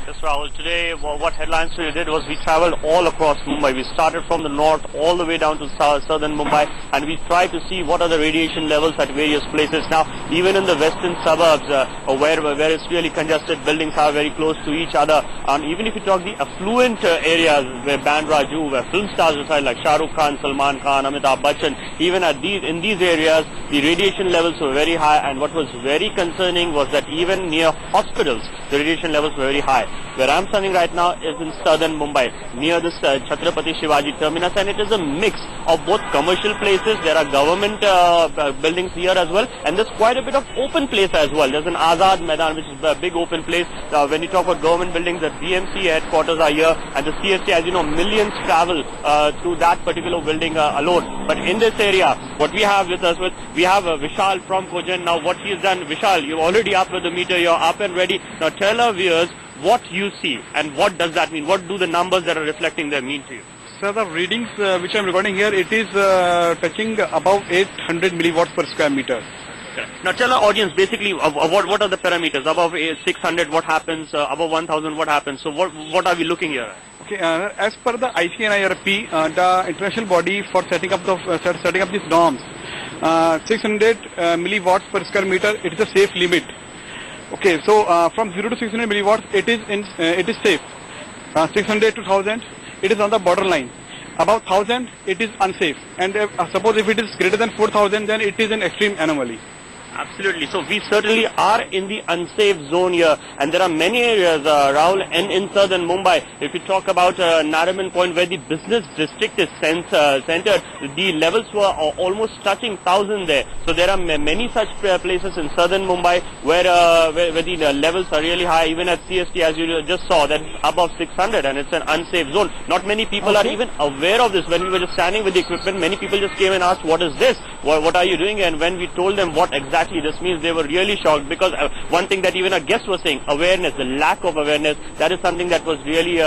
Yes, Rahul. Today, what Headlines Today did was we traveled all across Mumbai. We started from the north all the way down to southern Mumbai, and we tried to see what are the radiation levels at various places. Now, even in the western suburbs, where it's really congested, buildings are very close to each other, and even if you talk the affluent areas where Bandra, Juhu, where film stars reside like Shah Rukh Khan, Salman Khan, Amitabh Bachchan, even in these areas, the radiation levels were very high, and what was very concerning was that even near hospitals, the radiation levels were very high. Where I'm standing right now is in southern Mumbai, near this Chhatrapati Shivaji terminus, and it is a mix of both commercial places. There are government buildings here as well, and there's quite a bit of open place as well. There's an Azad Maidan, which is a big open place. When you talk about government buildings, the BMC headquarters are here, and the CST, as you know, millions travel through that particular building alone. But in this area, what we have with us, we have Vishal from Cogent. Now, what he has done, Vishal, you're already up with the meter, you're up and ready. Now, tell our viewers what you see and what does that mean? What do the numbers that are reflecting there mean to you? So the readings which I'm recording here, it is touching above 800 milliwatts per square meter. Okay. Now tell our audience basically what are the parameters. Above 600 what happens, above 1000 what happens. So what are we looking here at? Okay, as per the ICNIRP, the international body for setting up these norms, 600 milliwatts per square meter, it is a safe limit. Okay, so from 0 to 600 milliwatts, it is safe. 600 to 1000, it is on the borderline. Above 1000, it is unsafe. And suppose if it is greater than 4000, then it is an extreme anomaly. Absolutely. So we certainly are in the unsafe zone here, and there are many areas, Rahul, in southern Mumbai. If you talk about Nariman Point, where the business district is centered, the levels were almost touching 1000 there. So there are many such places in southern Mumbai where the levels are really high. Even at CST, as you just saw, that above 600, and it's an unsafe zone. Not many people are even aware of this. When we were just standing with the equipment, many people just came and asked, "What is this? What are you doing?" And when we told them what exactly this means, they were really shocked, because one thing that even our guests were saying, awareness, the lack of awareness, that is something that was really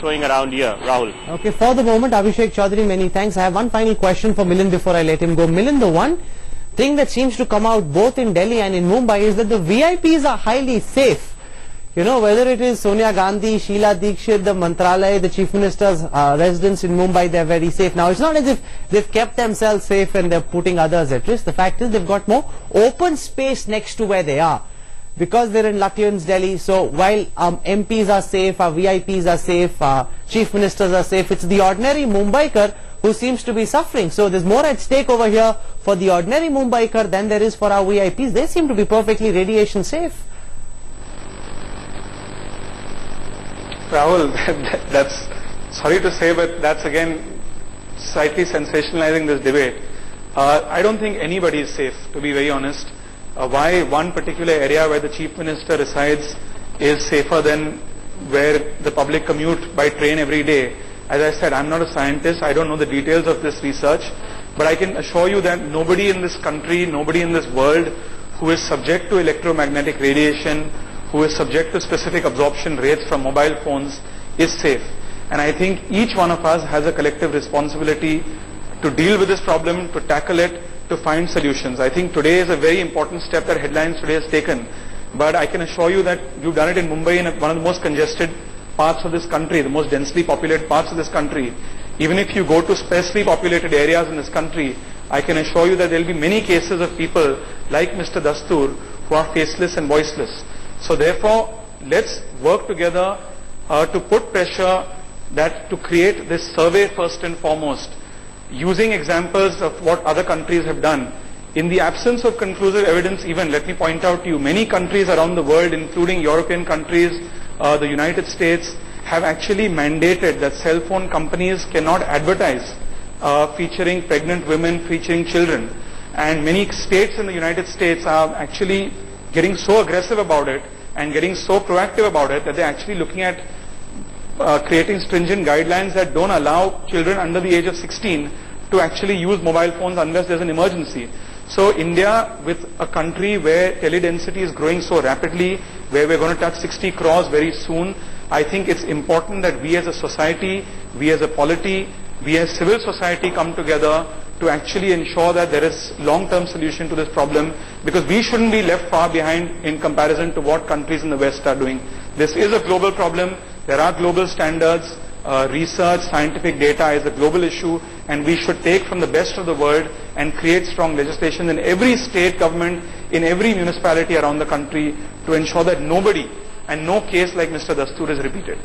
showing around here. Rahul. Okay, for the moment, Abhishek Chaudhary, many thanks. I have one final question for Milind before I let him go. Milind, the one thing that seems to come out both in Delhi and in Mumbai is that the VIPs are highly safe. You know, whether it is Sonia Gandhi, Sheila Dikshit, the Mantralaya, the Chief Minister's residence in Mumbai, they're very safe. Now, it's not as if they've kept themselves safe and they're putting others at risk. The fact is they've got more open space next to where they are, because they're in Lutyens, Delhi. So while MPs are safe, our VIPs are safe, our Chief Ministers are safe, it's the ordinary Mumbaikar who seems to be suffering. So there's more at stake over here for the ordinary Mumbaikar than there is for our VIPs. They seem to be perfectly radiation safe. Rahul, that's, sorry to say, but that's again slightly sensationalizing this debate. I don't think anybody is safe, to be very honest. Why one particular area where the Chief Minister resides is safer than where the public commute by train every day? As I said, I'm not a scientist, I don't know the details of this research, but I can assure you that nobody in this country, nobody in this world who is subject to electromagnetic radiation, who is subject to specific absorption rates from mobile phones, is safe. And I think each one of us has a collective responsibility to deal with this problem, to tackle it, to find solutions. I think today is a very important step that Headlines Today has taken. But I can assure you that you've done it in Mumbai, in one of the most congested parts of this country, the most densely populated parts of this country. Even if you go to sparsely populated areas in this country, I can assure you that there will be many cases of people like Mr. Dastur who are faceless and voiceless. So therefore, let's work together to put pressure to create this survey first and foremost, using examples of what other countries have done. In the absence of conclusive evidence, even, let me point out to you, many countries around the world, including European countries, the United States, have actually mandated that cell phone companies cannot advertise featuring pregnant women, featuring children. And many states in the United States are actually getting so aggressive about it and getting so proactive about it that they're actually looking at creating stringent guidelines that don't allow children under the age of 16 to actually use mobile phones unless there's an emergency. So India, with a country where teledensity is growing so rapidly, where we're going to touch 60 crores very soon, I think it's important that we as a society, we as a polity, we as civil society come together to actually ensure that there is long-term solution to this problem, because we shouldn't be left far behind in comparison to what countries in the West are doing. This is a global problem. There are global standards. Research, scientific data is a global issue, and we should take from the best of the world and create strong legislation in every state government, in every municipality around the country to ensure that nobody and no case like Mr. Dastur is repeated.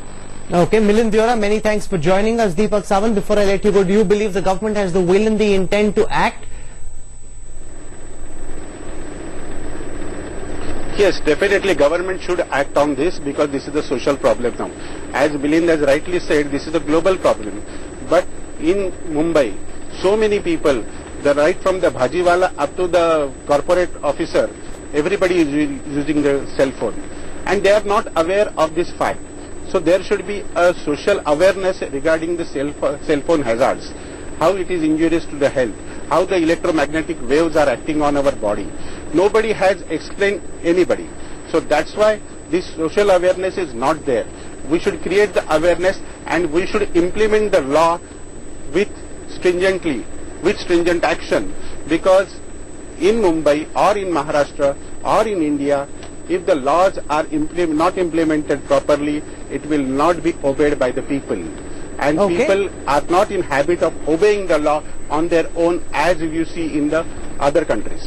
Okay, Milind Deora, many thanks for joining us. Deepak Sawant, before I let you go, do you believe the government has the will and the intent to act? Yes, definitely government should act on this because this is a social problem now. As Milind has rightly said, this is a global problem. But in Mumbai, so many people, right from the bhajiwala up to the corporate officer, everybody is using the cell phone. And they are not aware of this fact. So there should be a social awareness regarding the cell phone hazards, how it is injurious to the health, how the electromagnetic waves are acting on our body. Nobody has explained anybody. So that's why this social awareness is not there. We should create the awareness and we should implement the law with stringent action, because in Mumbai or in Maharashtra or in India, if the laws are not implemented properly, it will not be obeyed by the people. And people are not in habit of obeying the law on their own, as you see in the other countries.